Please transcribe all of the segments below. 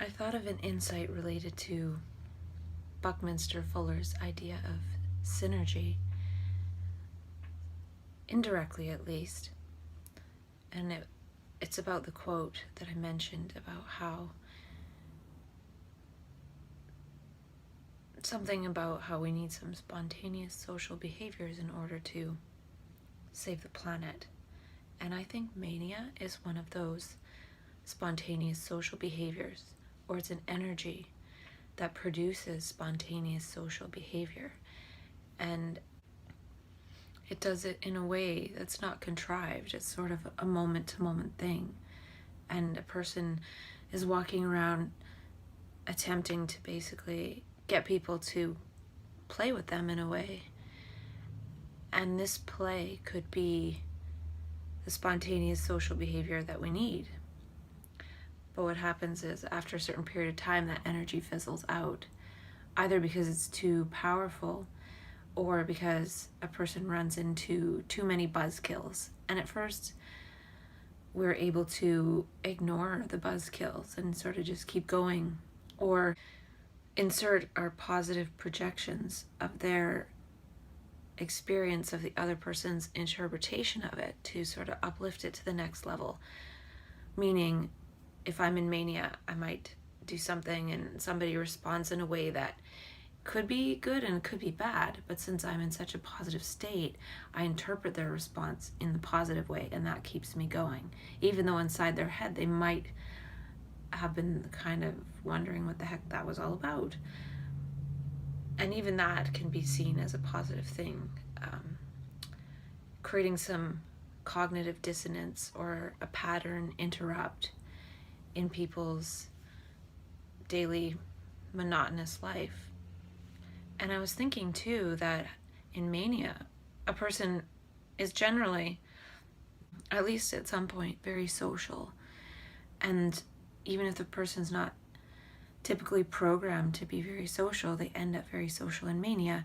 I thought of an insight related to Buckminster Fuller's idea of synergy, indirectly at least. And it's about the quote that I mentioned about how something about how we need some spontaneous social behaviors in order to save the planet. And I think mania is one of those spontaneous social behaviors, or it's an energy that produces spontaneous social behavior. And it does it in a way that's not contrived. It's sort of a moment-to-moment thing. And a person is walking around attempting to basically get people to play with them in a way. And this play could be the spontaneous social behavior that we need. But what happens is, after a certain period of time, that energy fizzles out, either because it's too powerful or because a person runs into too many buzzkills. And at first, we're able to ignore the buzzkills and sort of just keep going, or insert our positive projections of their experience of the other person's interpretation of it to sort of uplift it to the next level. Meaning, if I'm in mania, I might do something and somebody responds in a way that could be good and could be bad, but since I'm in such a positive state, I interpret their response in the positive way, and that keeps me going. Even though inside their head they might have been kind of wondering what the heck that was all about. And even that can be seen as a positive thing, creating some cognitive dissonance or a pattern interrupt in people's daily monotonous life. And I was thinking too that in mania, a person is generally, at least at some point, very social. And even if the person's not typically programmed to be very social, they end up very social in mania.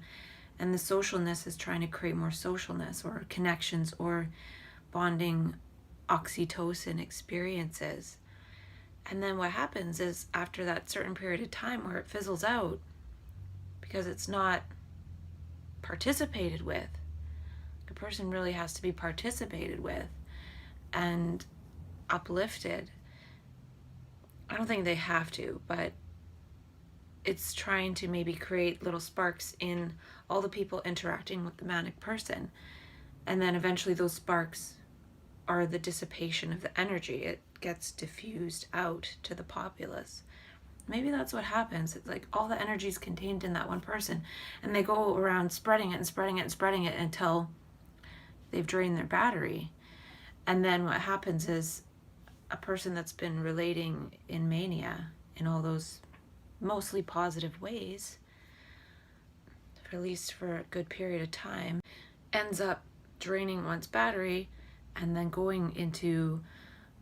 And the socialness is trying to create more socialness or connections or bonding oxytocin experiences. And then what happens is, after that certain period of time where it fizzles out, because it's not participated with, the person really has to be participated with and uplifted. I don't think they have to, but it's trying to maybe create little sparks in all the people interacting with the manic person. And then eventually those sparks are the dissipation of the energy. It gets diffused out to the populace. Maybe that's what happens. It's like all the energy is contained in that one person, and they go around spreading it and spreading it and spreading it until they've drained their battery. And then what happens is, a person that's been relating in mania in all those mostly positive ways, at least for a good period of time, ends up draining one's battery and then going into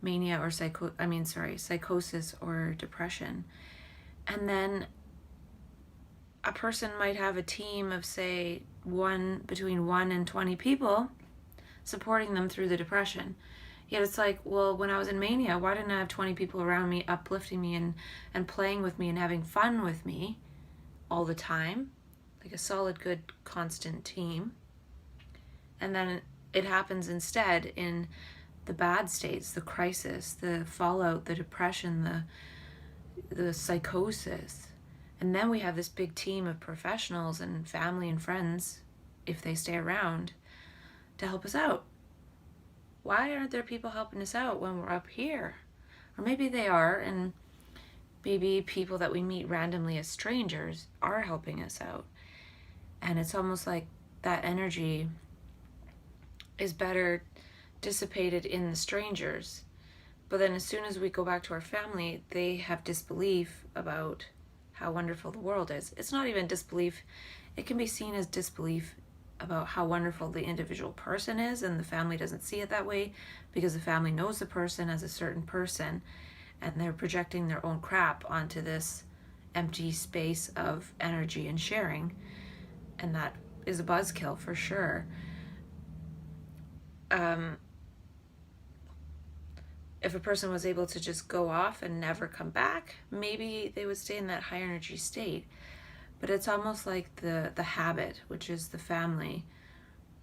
mania or psychosis or depression. And then a person might have a team of, say, between 1 and 20 people supporting them through the depression. Yet it's like, well, when I was in mania, why didn't I have 20 people around me uplifting me and playing with me and having fun with me all the time? Like a solid, good, constant team. And then it happens instead in the bad states, the crisis, the fallout, the depression, the psychosis. And then we have this big team of professionals and family and friends, if they stay around, to help us out. Why aren't there people helping us out when we're up here? Or maybe they are, and maybe people that we meet randomly as strangers are helping us out. And it's almost like that energy is better dissipated in the strangers. But then as soon as we go back to our family, they have disbelief about how wonderful the world is. It's not even disbelief. It can be seen as disbelief about how wonderful the individual person is, and the family doesn't see it that way because the family knows the person as a certain person, and they're projecting their own crap onto this empty space of energy and sharing. And that is a buzzkill for sure. if a person was able to just go off and never come back, maybe they would stay in that high energy state. But it's almost like the habit, which is the family,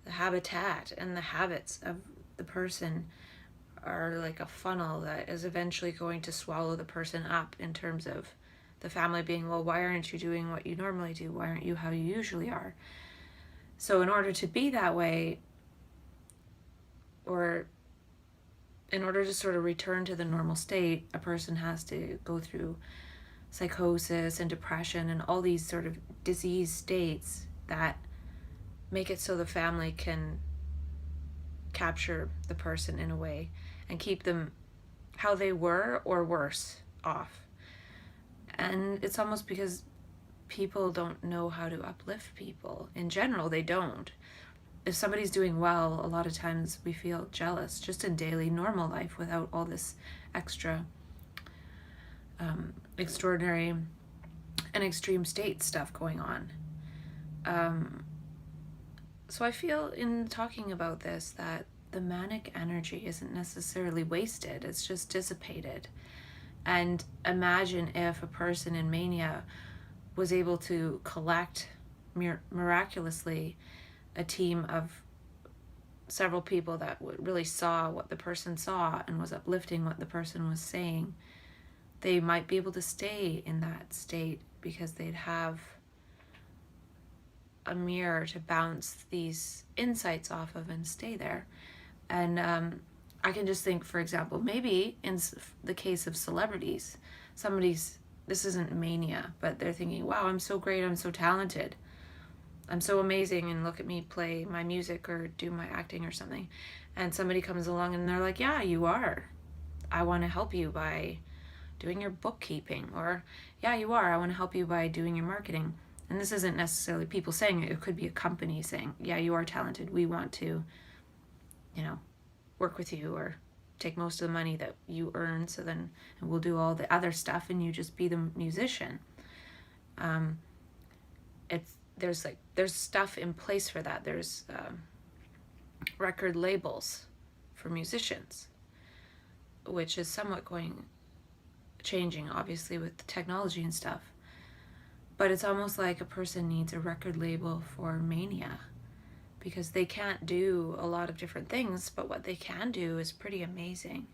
the habitat and the habits of the person are like a funnel that is eventually going to swallow the person up, in terms of the family being, well, why aren't you doing what you normally do? Why aren't you how you usually are? So in order to be that way, or in order to sort of return to the normal state, a person has to go through psychosis and depression and all these sort of disease states that make it so the family can capture the person in a way and keep them how they were or worse off. And it's almost because people don't know how to uplift people. In general, they don't. If somebody's doing well, a lot of times we feel jealous just in daily normal life without all this extra extraordinary and extreme state stuff going on. So I feel in talking about this that the manic energy isn't necessarily wasted, it's just dissipated. And imagine if a person in mania was able to collect miraculously a team of several people that really saw what the person saw and was uplifting what the person was saying. They might be able to stay in that state because they'd have a mirror to bounce these insights off of and stay there. And I can just think, for example, maybe in the case of celebrities, this isn't mania, but they're thinking, wow, I'm so great, I'm so talented, I'm so amazing, and look at me play my music or do my acting or something. And somebody comes along and they're like, yeah, you are. I want to help you by doing your bookkeeping. Or, yeah, you are. I want to help you by doing your marketing. And this isn't necessarily people saying it. It could be a company saying, yeah, you are talented. We want to, work with you, or take most of the money that you earn, so then we'll do all the other stuff and you just be the musician. There's stuff in place for that. There's record labels for musicians, which is somewhat changing, obviously, with the technology and stuff. But it's almost like a person needs a record label for mania, because they can't do a lot of different things, but what they can do is pretty amazing.